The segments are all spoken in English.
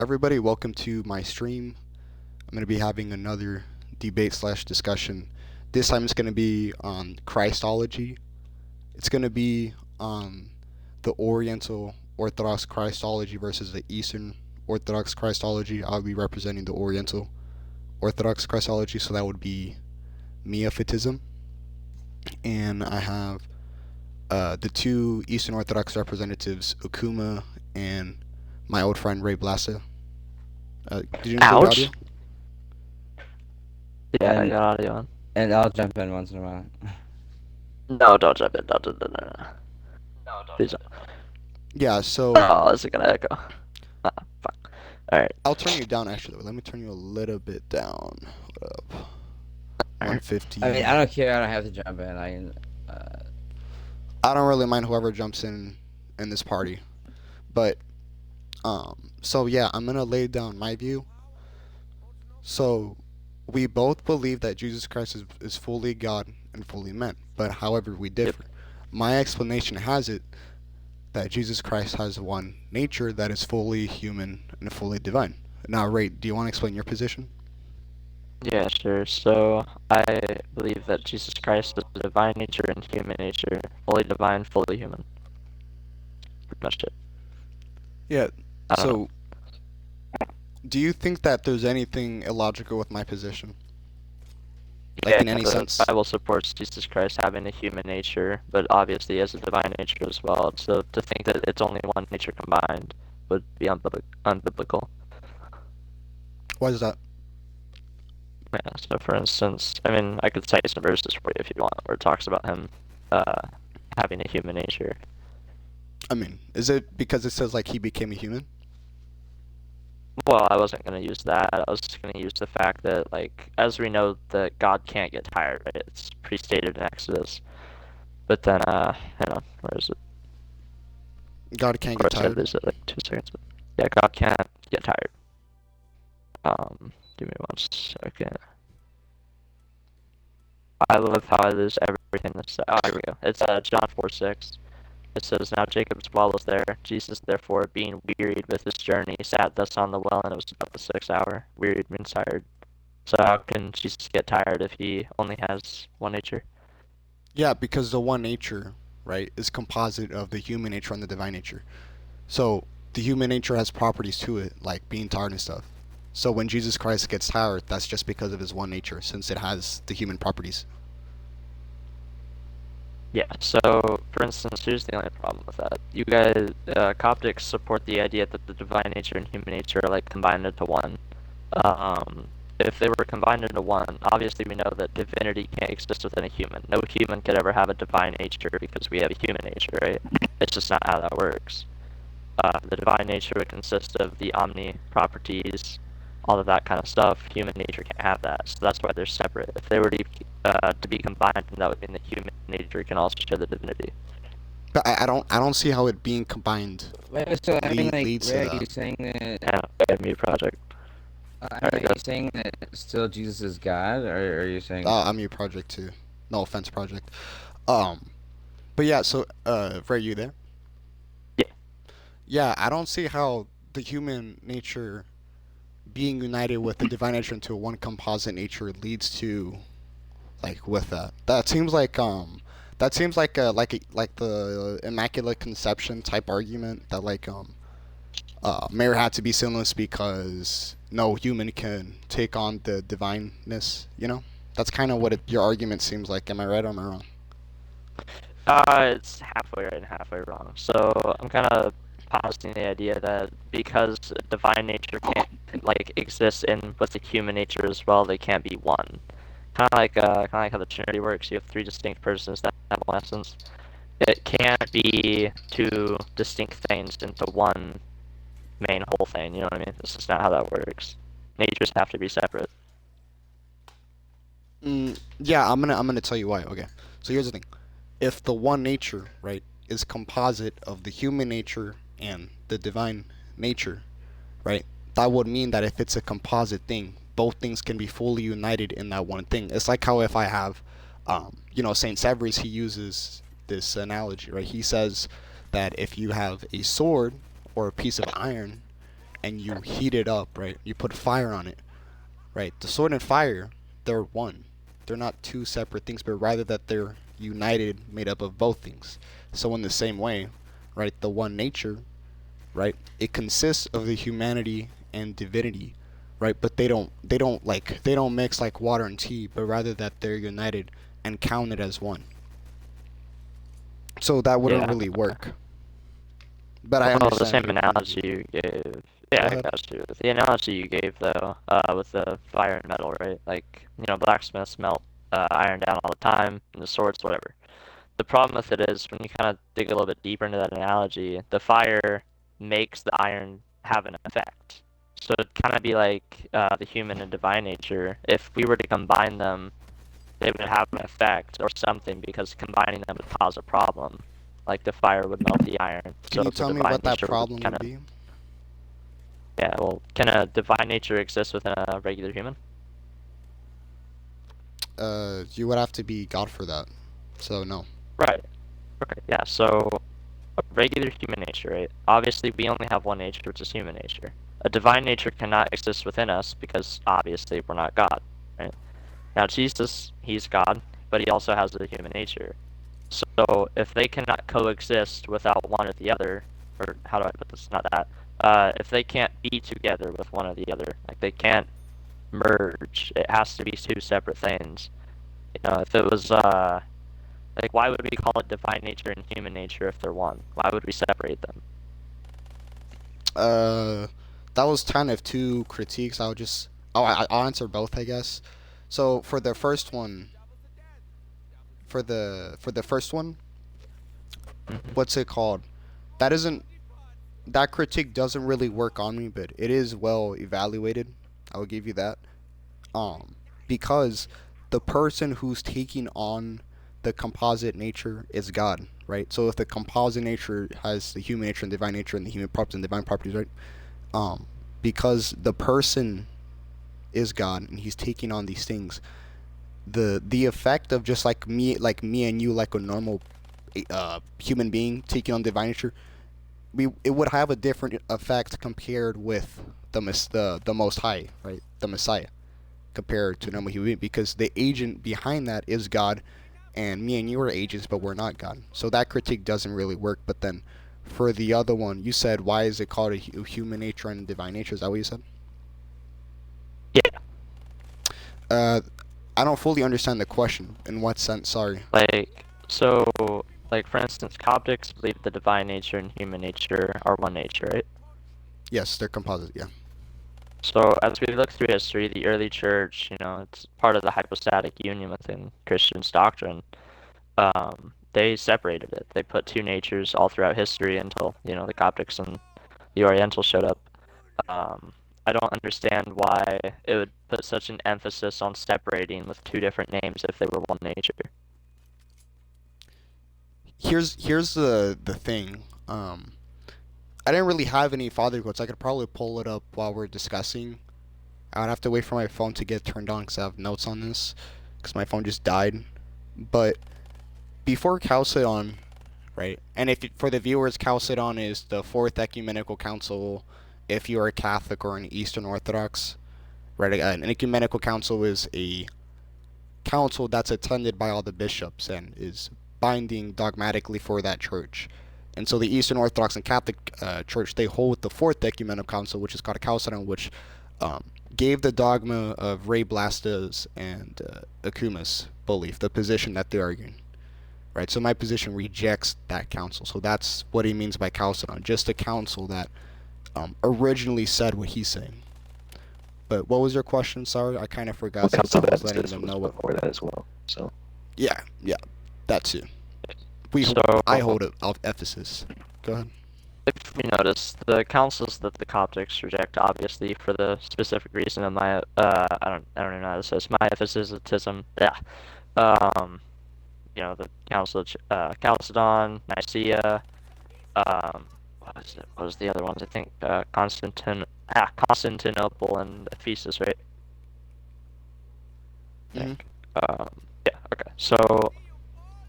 Everybody, welcome to my stream. I'm going to be having another debate slash discussion. This time it's going to be on Christology. It's going to be on the Oriental Orthodox Christology versus the Eastern Orthodox Christology. I'll be representing the Oriental Orthodox Christology, so that would be Miaphytism. And I have the two Eastern Orthodox representatives, Okuma and my old friend Ray Blasa. Did you know the audio? Ouch. Yeah, I got audio on. And I'll jump in once in a while. No, don't jump in. Don't. Please don't. Yeah, so Oh, is it gonna echo? Fuck. Alright. I'll turn you down actually. Let me turn you a little bit down. What up? 150. I mean, I don't care. I don't have to jump in. I can. I don't really mind whoever jumps in this party, but so yeah, I'm gonna lay down my view. So we both believe that Jesus Christ is fully God and fully man, but however we differ. My explanation has it that Jesus Christ has one nature that is fully human and fully divine. Now, Ray, do you want to explain your position? Yeah, sure. So, I believe that Jesus Christ is the divine nature and human nature. Fully divine, fully human. Pretty much it. Yeah, I don't so know. do you think that there's anything illogical with my position? Yeah, in any the sense? Bible supports Jesus Christ having a human nature, but obviously he has a divine nature as well. So to think that it's only one nature combined would be unbiblical. Why is that? Yeah, so for instance, I mean, I could cite some verses for you if you want, where it talks about him having a human nature. I mean, is it because it says like he became a human? Well, I wasn't going to use that. I was just going to use the fact that, like, as we know, that God can't get tired, right? It's pre-stated in Exodus. But then, hang on, where is it? God can't Of get course, I tired. lose it like 2 seconds. But yeah, God can't get tired. Give me 1 second. I love how I lose everything that's... Oh, here we go. It's John 4:6. It says, Now Jacob's well was there. Jesus, therefore, being wearied with his journey, sat thus on the well, and it was about the 6th hour. Wearied means tired. So how can Jesus get tired if he only has one nature? Yeah, because the one nature, right, is composite of the human nature and the divine nature. So the human nature has properties to it, like being tired and stuff. So when Jesus Christ gets tired, that's just because of his one nature, since it has the human properties. Yeah, so, for instance, here's the only problem with that. You guys, Coptics support the idea that the divine nature and human nature are, like, combined into one. If they were combined into one, obviously we know that divinity can't exist within a human. No human could ever have a divine nature because we have a human nature, right? It's just not how that works. The divine nature would consist of the omni properties, all of that kind of stuff. Human nature can't have that, so that's why they're separate. If they were to be combined, then that would mean that human nature can also share the divinity. But I don't see how it being combined So I mean, like, leads to Ray, are you that. saying that? And mute project. Are you saying that still Jesus is God, or are you saying? I'm your project too. No offense, project. But yeah. So, Ray, you there? Yeah. Yeah, I don't see how the human nature being united with the divine nature into one composite nature leads to, like, with that. That seems like the immaculate conception type argument that Mary had to be sinless because no human can take on the divineness. You know, that's kind of what your argument seems like. Am I right or am I wrong? It's halfway right and halfway wrong. So I'm kind of positing the idea that because divine nature can't like exist in with the human nature as well, they can't be one. Kind of like how the Trinity works. You have 3 distinct persons that have one essence. It can't be 2 distinct things into one main whole thing. You know what I mean? This is not how that works. Natures have to be separate. Yeah, I'm gonna tell you why. Okay, so here's the thing: if the one nature, right, is composite of the human nature and the divine nature, right, that would mean that if it's a composite thing, both things can be fully united in that one thing. It's like how if I have, Saint Severus, he uses this analogy, right? He says that if you have a sword or a piece of iron, and you heat it up, right? You put fire on it, right? The sword and fire, they're one. They're not two separate things, but rather that they're united, made up of both things. So in the same way, right, the one nature, right, it consists of the humanity and divinity, right? But they don't mix like water and tea, but rather that they're united and counted as one. So that wouldn't really work. But I Well, the understand. same analogy you gave. Yeah, Go I ahead. got you. The analogy you gave, though, with the fire and metal, right? Like, blacksmiths melt iron down all the time, and the swords, whatever. The problem with it is when you kind of dig a little bit deeper into that analogy, the fire makes the iron have an effect. So it'd kind of be like the human and divine nature. If we were to combine them, they would have an effect or something because combining them would cause a problem. Like the fire would melt the iron. Can you tell me what that problem would be? Yeah, well, can a divine nature exist within a regular human? You would have to be God for that. So no. Right. Okay, yeah, so a regular human nature, right? Obviously, we only have one nature, which is human nature. A divine nature cannot exist within us because obviously we're not God, right? Now, Jesus, he's God, but he also has a human nature. So if they cannot coexist without one or the other, or how do I put this? Not that. If they can't be together with one or the other, like they can't merge, it has to be two separate things. If it was like, why would we call it divine nature and human nature if they're one? Why would we separate them? That was kind of two critiques. I'll answer both, I guess. So for the first one, for the first one, what's it called? That isn't that critique doesn't really work on me, but it is well evaluated. I will give you that. Because the person who's taking on the composite nature is God, right? So if the composite nature has the human nature and divine nature and the human properties and divine properties, right? Because the person is God and he's taking on these things, the effect of just like me and you, like a normal human being taking on divine nature, it would have a different effect compared with the Most High, right? The Messiah, compared to normal human being, because the agent behind that is God, and me and you are agents, but we're not God. So that critique doesn't really work. But then, for the other one, you said, why is it called a human nature and divine nature? Is that what you said? Yeah. I don't fully understand the question. In what sense? Sorry. Like, for instance, Coptics believe the divine nature and human nature are one nature, right? Yes, they're composite. Yeah. So as we look through history, the early church, it's part of the hypostatic union within Christian's doctrine. They separated it. They put two natures all throughout history until, the Coptics and the Orientals showed up. I don't understand why it would put such an emphasis on separating with two different names if they were one nature. Here's the thing. I didn't really have any father quotes. I could probably pull it up while we're discussing. I would have to wait for my phone to get turned on because I have notes on this, because my phone just died. But before Chalcedon, right? And for the viewers, Chalcedon is the Fourth Ecumenical Council. If you are a Catholic or an Eastern Orthodox, right? An ecumenical council is a council that's attended by all the bishops and is binding dogmatically for that church. And so the Eastern Orthodox and Catholic Church, they hold the Fourth Ecumenical Council, which is called a Chalcedon, which gave the dogma of Ray Blastus and Acumas belief, the position that they're arguing. Right, so my position rejects that council. So that's what he means by Chalcedon, just a council that originally said what he's saying. But what was your question? Sorry, I kind of forgot. Well, Since I was letting letting them know was what. before that as well. So. Yeah, that too. I hold it of Ephesus. Go ahead. If you notice, the councils that the Coptics reject, obviously, for the specific reason of I don't even know how to say this, Miaphytism, yeah. The Council of Chalcedon, Nicaea, what was the other ones? I think Constantinople and Ephesus, right? Mm-hmm. Yeah, okay. So,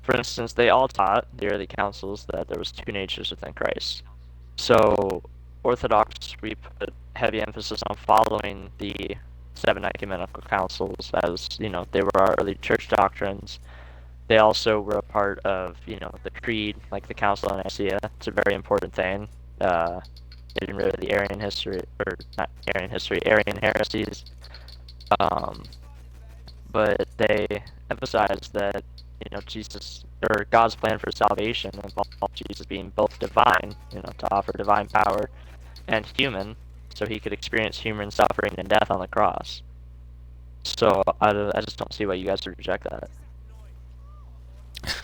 for instance, they all taught, the early councils, that there was two natures within Christ. So, Orthodox, we put heavy emphasis on following the 7 ecumenical councils, as they were our early church doctrines. They also were a part of the creed, like the Council of Nicaea. It's a very important thing. Getting rid of the Arian history, or not Arian history, Arian heresies. But they emphasized that Jesus, or God's plan for salvation involved Jesus being both divine, to offer divine power, and human, so he could experience human suffering and death on the cross. So I just don't see why you guys would reject that.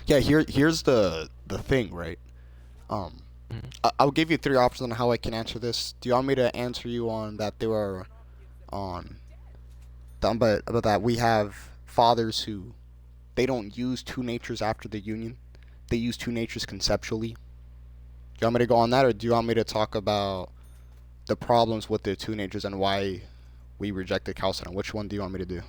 Yeah, here's the thing, right? I'll give you 3 options on how I can answer this. Do you want me to answer you on that there are on about that we have fathers who they don't use 2 natures after the union. They use 2 natures conceptually. Do you want me to go on that, or do you want me to talk about the problems with the 2 natures and why we rejected Chalcedon? Which one do you want me to do?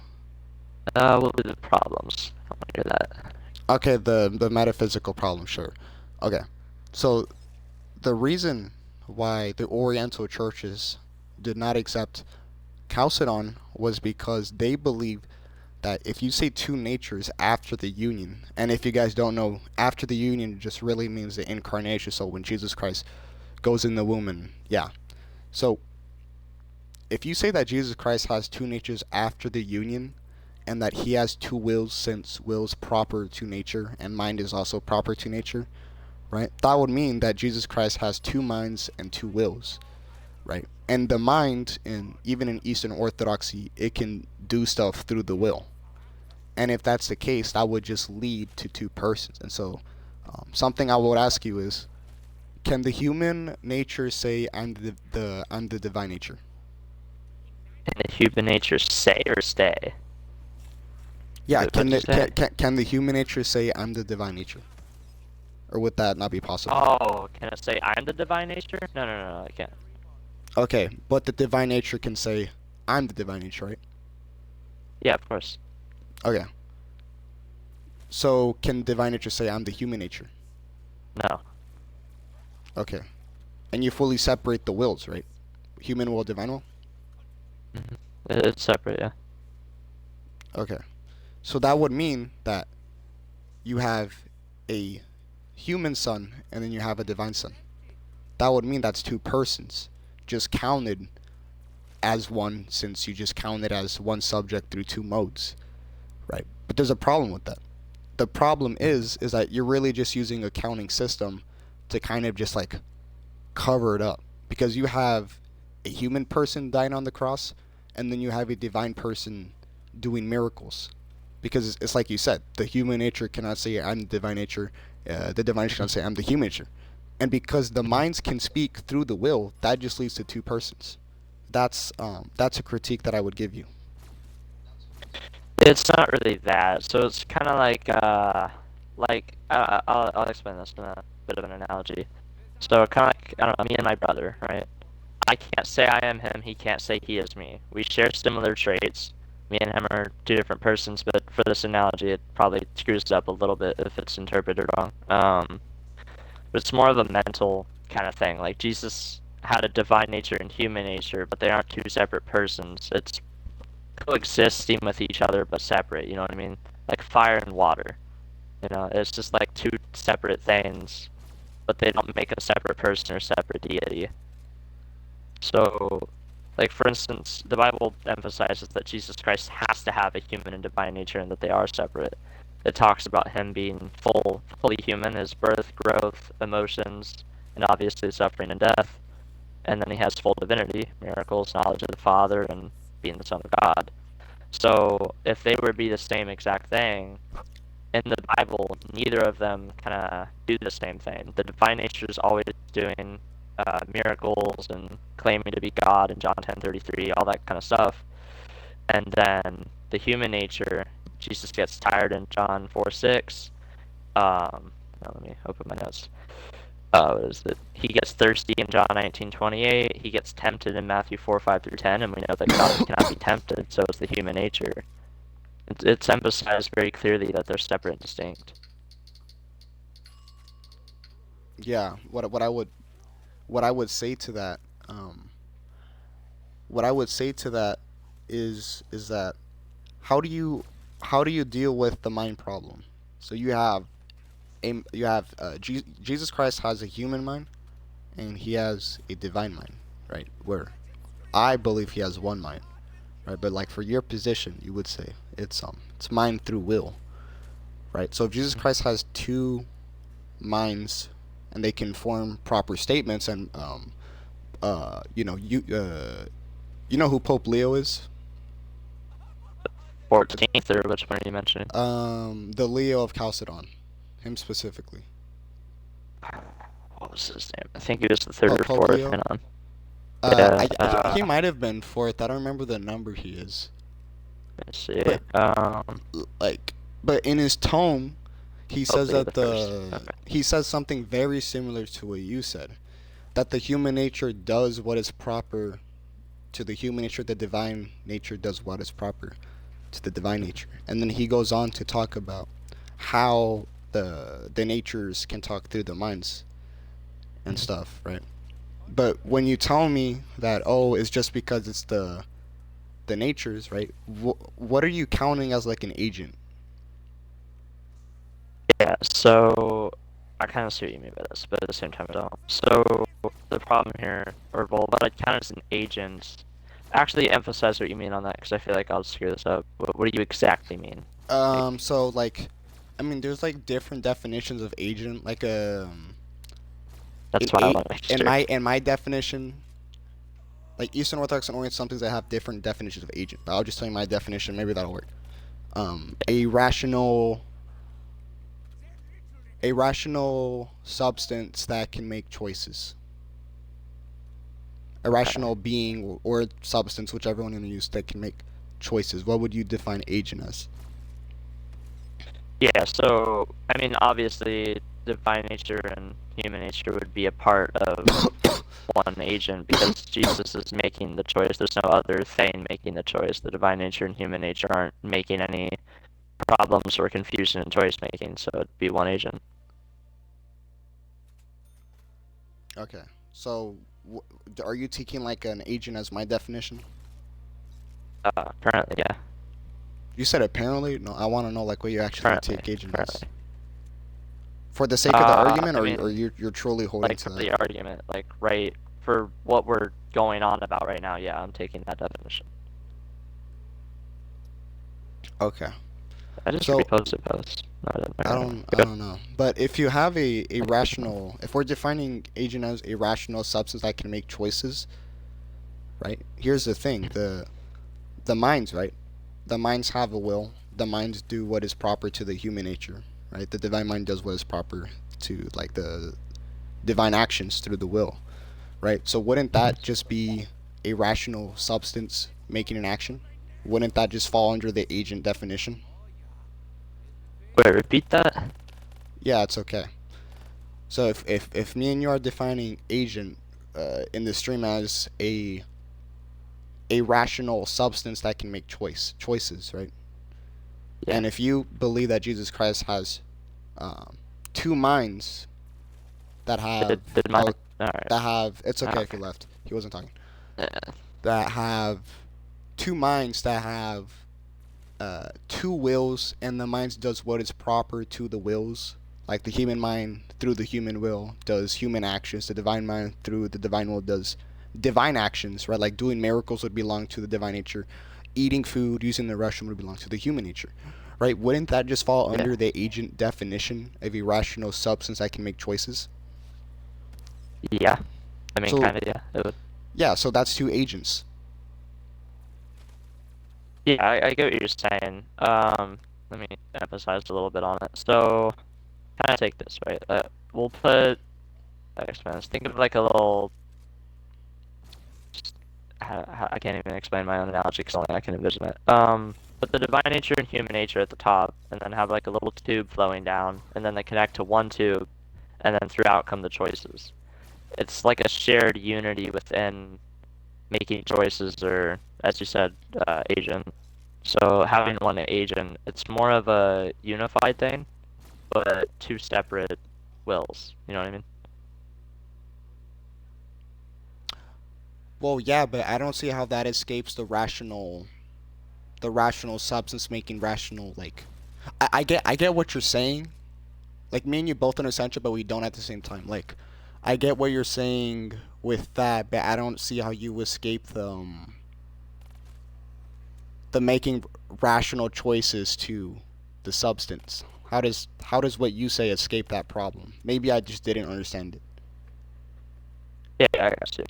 What were the problems? I want to hear that. Okay, the metaphysical problem, sure. Okay, so the reason why the Oriental churches did not accept Chalcedon was because they believed that if you say 2 natures after the union, and if you guys don't know, after the union just really means the incarnation, so when Jesus Christ goes in the womb, and yeah. So if you say that Jesus Christ has 2 natures after the union, and that he has 2 wills, since will's proper to nature and mind is also proper to nature, right? That would mean that Jesus Christ has 2 minds and 2 wills, right? And the mind, even in Eastern Orthodoxy, it can do stuff through the will. And if that's the case, that would just lead to 2 persons. And so something I would ask you is, can the human nature say I'm the divine nature? Can the human nature say or stay? Yeah, can the human nature say I'm the divine nature? Or would that not be possible? Oh, can it say I'm the divine nature? No, I can't. Okay, but the divine nature can say I'm the divine nature, right? Yeah, of course. Okay. So can divine nature say I'm the human nature? No. Okay. And you fully separate the wills, right? Human will, divine will? Mm-hmm. It's separate, yeah. Okay. So that would mean that you have a human son and then you have a divine son. That would mean that's 2 persons, just counted as one, since you just count it as one subject through 2 modes, right? But there's a problem with that. The problem is that you're really just using a counting system to kind of just like cover it up, because you have a human person dying on the cross, and then you have a divine person doing miracles. Because it's like you said, the human nature cannot say I'm the divine nature, the divine nature cannot say I'm the human nature. And because the minds can speak through the will, that just leads to 2 persons. That's a critique that I would give you. It's not really that. So it's kind of like I'll explain this in a bit of an analogy. So kind of like, I don't know, me and my brother, right? I can't say I am him. He can't say he is me. We share similar traits. Me and him are 2 different persons, but for this analogy, it probably screws it up a little bit if it's interpreted wrong. But it's more of a mental kind of thing. Like Jesus had a divine nature and human nature, but they aren't 2 separate persons. It's coexisting with each other, but separate. You know what I mean? Like fire and water. It's just like 2 separate things, but they don't make a separate person or separate deity. So, like for instance, the Bible emphasizes that Jesus Christ has to have a human and divine nature, and that they are separate. It talks about him being fully human, his birth, growth, emotions, and obviously suffering and death. And then he has full divinity, miracles, knowledge of the Father, and being the Son of God. So if they were to be the same exact thing, in the Bible, neither of them kind of do the same thing. The divine nature is always doing miracles and claiming to be God in John 10:33, all that kind of stuff. And then the human nature, Jesus gets tired in John 4:6. Now let me open my notes. What is it? He gets thirsty in John 19:28. He gets tempted in Matthew 4:5-10, and we know that God cannot be tempted, so is the human nature. It's emphasized very clearly that they're separate and distinct. Yeah, what I would say to that, what I would say to that is that how do you deal with the mind problem? So Jesus Christ has a human mind and he has a divine mind, right? Where I believe he has one mind, right? But like for your position, you would say it's mind through will, right? So if Jesus Christ has two minds and they can form proper statements and you know who Pope Leo is? 14th, or which one are you mentioning? The Leo of Chalcedon, him specifically. What was his name? I think he was the third or Pope fourth. Leo. Hang on. Yeah. He might have been fourth. I don't remember the number he is. Let's see. But like, but in his tome, he says Leo that the first. Okay. he says something very similar to what you said, that the human nature does what is proper to the human nature, the divine nature does what is proper to the divine nature. And then he goes on to talk about how the natures can talk through the minds and stuff, right? But when you tell me that, oh, it's just because it's the natures, right? What are you counting as like an agent? Yeah, so I kind of see what you mean by this, but at the same time I don't. So the problem here, or well, what I count as an agent, actually emphasize what you mean on that, because I feel like I'll screw this up. What do you exactly mean? So like, I mean, there's like different definitions of agent. Like That's why I want to make sure. in my definition, like Eastern Orthodox and Orient, some things that have different definitions of agent. But I'll just tell you my definition. Maybe that'll work. A rational substance that can make choices. A rational being or substance, whichever one you want to use, that can make choices. What would you define agent as? Yeah, so, I mean, obviously, divine nature and human nature would be a part of one agent, because Jesus is making the choice. There's no other thing making the choice. The divine nature and human nature aren't making any problems or confusion in choice making, so it'd be one agent. Okay, so are you taking like an agent as my definition? Apparently, yeah. You said apparently? No, I want to know like what you actually take agent as. For the sake of the argument, I or mean, you're truly holding like to for that? the argument, like right for what we're going on about right now, yeah, I'm taking that definition. Okay. I just So, reposted post. No, I don't know. But if you have a rational, if we're defining agent as a rational substance that can make choices, right? Here's the thing: the minds, right? The minds have a will. The minds do what is proper to the human nature, right? The divine mind does what is proper to like the divine actions through the will, right? So wouldn't that just be a rational substance making an action? Wouldn't that just fall under the agent definition? Wait, repeat that? Yeah, it's okay. So if me and you are defining agent in the stream as a rational substance that can make choices, right? Yeah. And if you believe that Jesus Christ has two minds that have it's okay if he left. He wasn't talking. That have two minds that have two wills, and the mind does what is proper to the wills. Like the human mind through the human will does human actions. The divine mind through the divine will does divine actions, right? Like doing miracles would belong to the divine nature. Eating food, using the restroom would belong to the human nature, right? Wouldn't that just fall under the agent definition of a rational substance that can make choices? Yeah. I mean, kind of, yeah. It would. Yeah, so that's two agents. Yeah, I get what you're saying. Let me emphasize a little bit on it. So, kind of take this, right? We'll put, think of like a little, I can't even explain my own analogy because only I can envision it. Put the divine nature and human nature at the top, and then have like a little tube flowing down, and then they connect to one tube, and then throughout come the choices. It's like a shared unity within making choices, or as you said, agent. So having one agent, it's more of a unified thing, but two separate wills. You know what I mean? Well, yeah, but I don't see how that escapes the rational substance making rational. Like, I get what you're saying. Like, me and you both understand it, but we don't at the same time. Like, I get what you're saying with that, but I don't see how you escape the making rational choices to the substance. How does what you say escape that problem? Maybe I just didn't understand it. Yeah, I got you.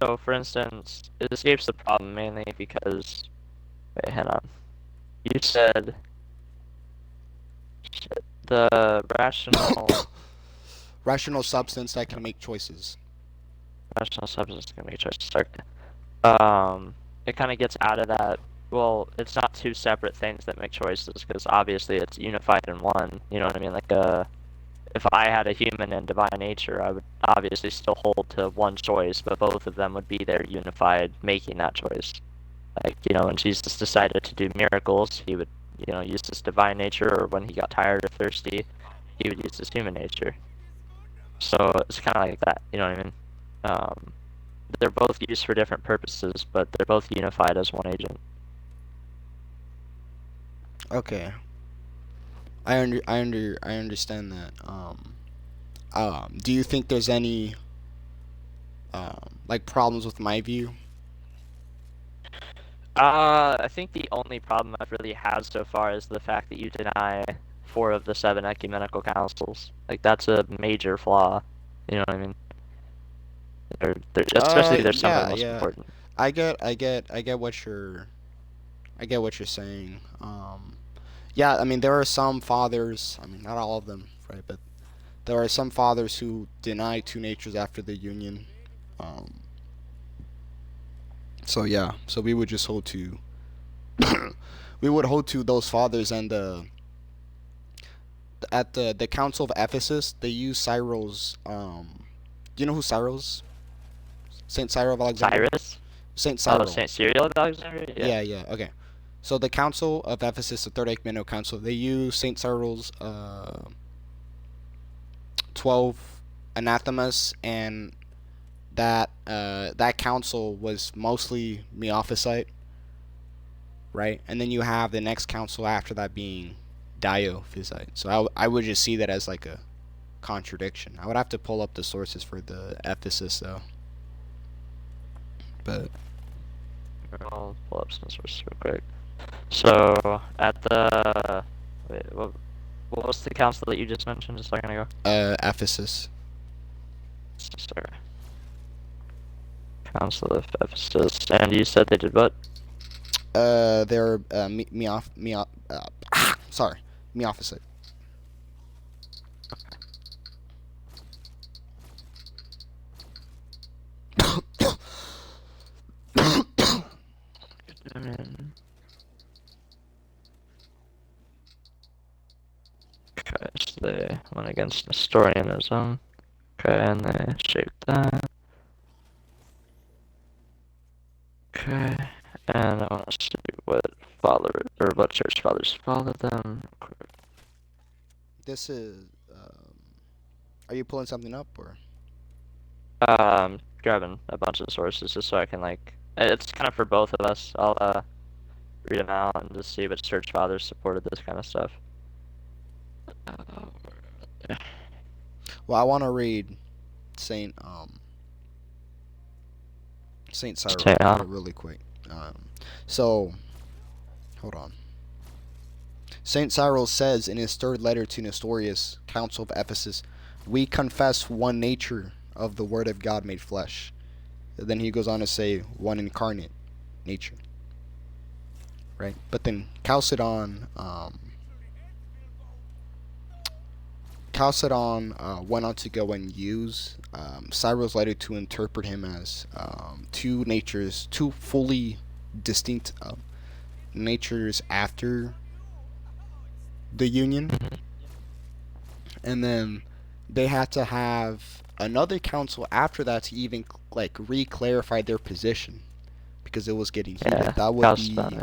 So for instance, it escapes the problem mainly because, wait, hang on. You said shit, the Rational substance that can make choices. rational substance can make choices. Sorry. It kind of gets out of that. Well, it's not two separate things that make choices because obviously it's unified in one. You know what I mean? Like if I had a human and divine nature, I would obviously still hold to one choice, but both of them would be there unified, making that choice. Like, when Jesus decided to do miracles, he would, use his divine nature, or when he got tired or thirsty, he would use his human nature. So it's kind of like that, you know what I mean? Um, they're both used for different purposes, but they're both unified as one agent. Okay. I understand that. Do you think there's any like problems with my view? I think the only problem I've really had so far is the fact that you deny 4 of the 7 ecumenical councils. Like, that's a major flaw. You know what I mean? Especially they're some of the Yeah, most yeah. important. I get what you're saying. Yeah, I mean there are some fathers. I mean not all of them, right? But there are some fathers who deny two natures after the union. Um, so yeah, so we would just hold to we would hold to those fathers, and at the Council of Ephesus they use Cyril's. Do you know who Cyril's? Saint Cyril of Alexandria. Cyrus? Saint Oh, Cyril. St. Cyril of Alexandria? Yeah. Yeah, yeah. Okay. So the Council of Ephesus, the Third Ecumenical Council, they use Saint Cyril's 12 anathemas, and that council was mostly Miaphysite, right? And then you have the next council after that being Dyophytism. So I would just see that as like a contradiction. I would have to pull up the sources for the Ephesus though. But I'll pull up some sources real quick. So, at the... Wait, what was the council that you just mentioned a second ago? Ephesus. Sorry. Council of Ephesus. And you said they did what? They're sorry, Miaphysite. I mean... Okay, so they went against Nestorianism. Okay, and they shaped that. Okay, and I want to see what church fathers followed them. This is. Are you pulling something up or? Grabbing a bunch of sources just so I can it's kind of for both of us. I'll read them out and just see which church fathers supported this kind of stuff. Well, I want to read Saint Cyril really quick. So, hold on. Saint Cyril says in his third letter to Nestorius, Council of Ephesus, "We confess one nature of the Word of God made flesh." And then he goes on to say one incarnate nature. Right, but then Chalcedon went on to go and use Cyril's letter to interpret him as two natures, two fully distinct natures after the union. And then they had to have another council after that to even re-clarify their position because it was getting heated. Yeah, That would Chalcedon, be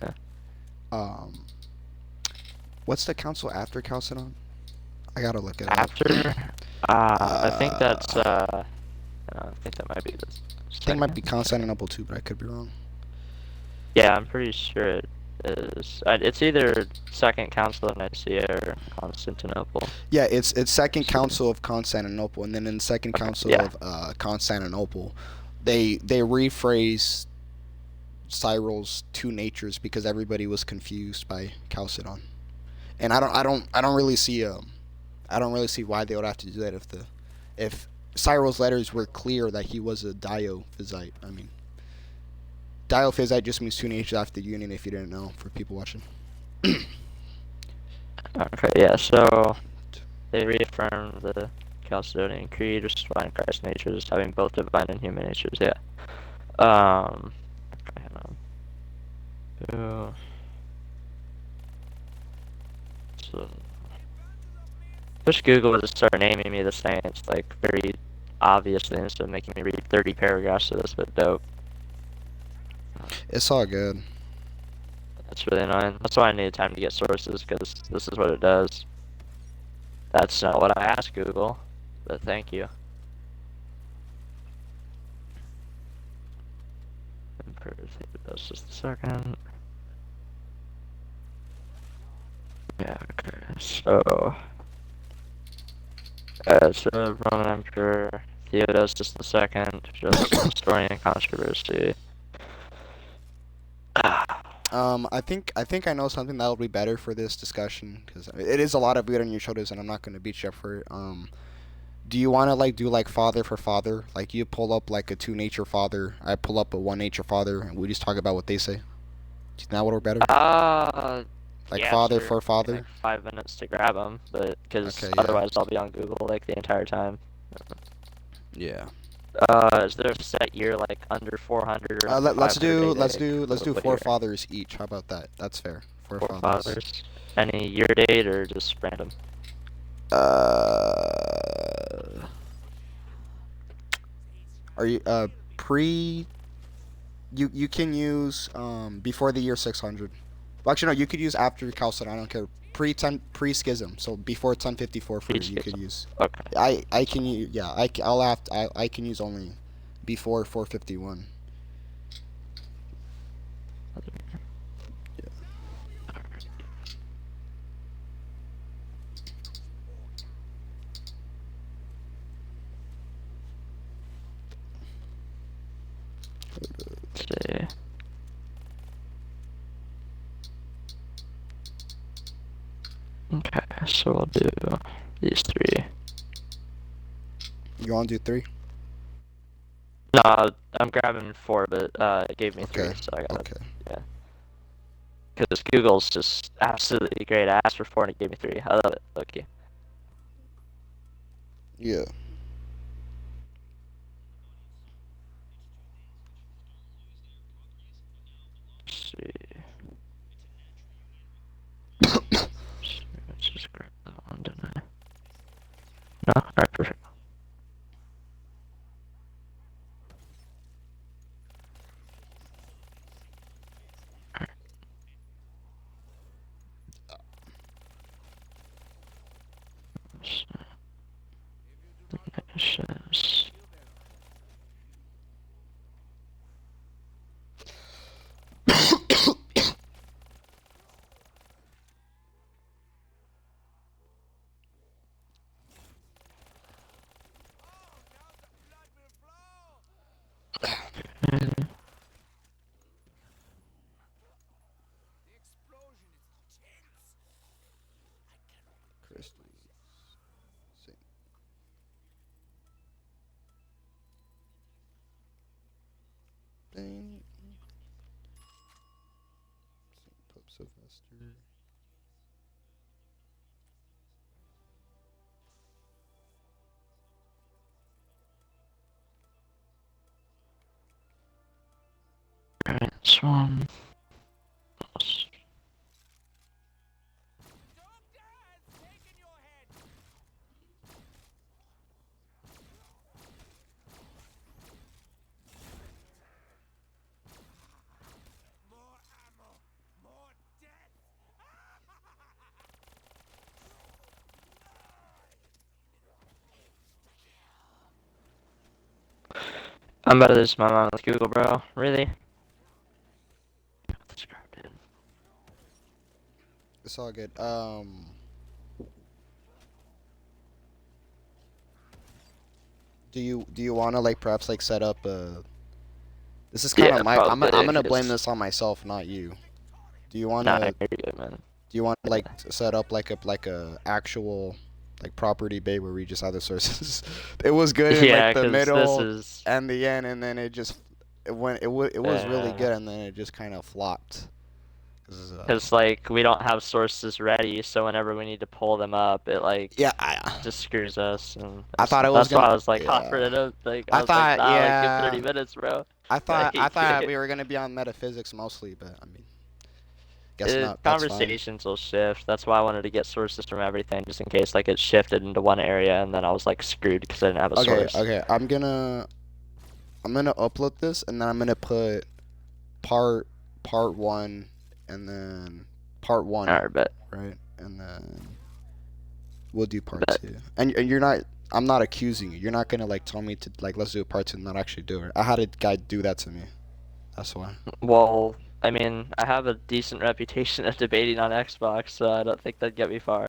yeah. What's the council after Chalcedon? I gotta look it up. After, I think that's I think that might be this I think it might be Constantinople too, but I could be wrong. Yeah, I'm pretty sure it is. It's either Second Council of Nicaea or Constantinople. Yeah, it's Second Council of Constantinople, and then in the Second Council yeah. of Constantinople, they rephrase Cyril's two natures because everybody was confused by Chalcedon, and I don't really see why they would have to do that if Cyril's letters were clear that he was a Diophysite. I mean, Diophysite just means two natures after union. If you didn't know, for people watching. Okay, yeah. So they reaffirmed the Chalcedonian Creed, which defined Christ's natures having both divine and human natures. Yeah. Okay, hang on. So, wish Google would just start naming me the saints, like, very obviously, instead of making me read 30 paragraphs of this, but dope. It's all good. That's really annoying. That's why I need time to get sources, because this is what it does. That's not what I asked Google, but thank you. That's just a second. Yeah, okay, so... so Roman Emperor Theodosius II, just historian controversy. I think I know something that'll be better for this discussion because it is a lot of weight on your shoulders, and I'm not gonna beat you up for it. Do you want to like do like father for father? Like you pull up like a two nature father, I pull up a one nature father, and we just talk about what they say. Is that what we're better? Like Yeah, father sure. for father. Like 5 minutes to grab them, but because Okay, yeah. otherwise I'll be on Google like the entire time. Yeah. Is there a set year like under 400 or Let's 500 do What four year? fathers each. How about that? That's fair. Four Four fathers. fathers. Any year date or just random? Are you pre? You can use before the year 600. Well, actually, no. You could use after Chalcedon. I don't care. Pre schism. So before 1054 for you could use. Okay. I can use I can use only before 451. Yeah. Let's see. Okay, so we'll do these three. You want to do 3? No, I'm grabbing 4, but it gave me 3, so I got Okay. Yeah. Because Google's just absolutely great. I asked for 4 and it gave me 3. I love it. Okay. Yeah. Let's see. Let's just grab that one, didn't I? No? Alright, perfect. Diminishes. Saint Pope Sylvester. Alright, this one. I'm about to lose my mind with Google, bro. Really? Dude. It's all good. Do you want to like perhaps like set up a? This is kind of Yeah, my. I'm probably. I'm gonna blame this on myself, not you. Do you want Nah, to? you're good, man. Do you want to like set up like a actual like proper debate where we just have the sources? It was good in Yeah, like the because this middle is. and the end, and then it was really good, and then it just kind of flopped. Because like we don't have sources ready, so whenever we need to pull them up, it like Yeah, just screws us, and I thought it was that's why gonna. I was like Yeah, offering it up. Like I I was like, thought. nah, like give 30 Yeah, minutes, bro. I Like thought we were gonna be on metaphysics mostly, but I mean, guess not. That's fine. conversations will shift. That's why I wanted to get sources from everything, just in case like it shifted into one area, and then I was like screwed because I didn't have a Okay, source. okay. I'm gonna upload this, and then I'm gonna put part part one, and then part one, Alright, bet. right? And then we'll do part Bet. two. And you're not. I'm not accusing you. You're not gonna like tell me to like let's do a part two and not actually do it. I had a guy do that to me. That's why. Well, I mean, I have a decent reputation of debating on Xbox, so I don't think that'd get me far.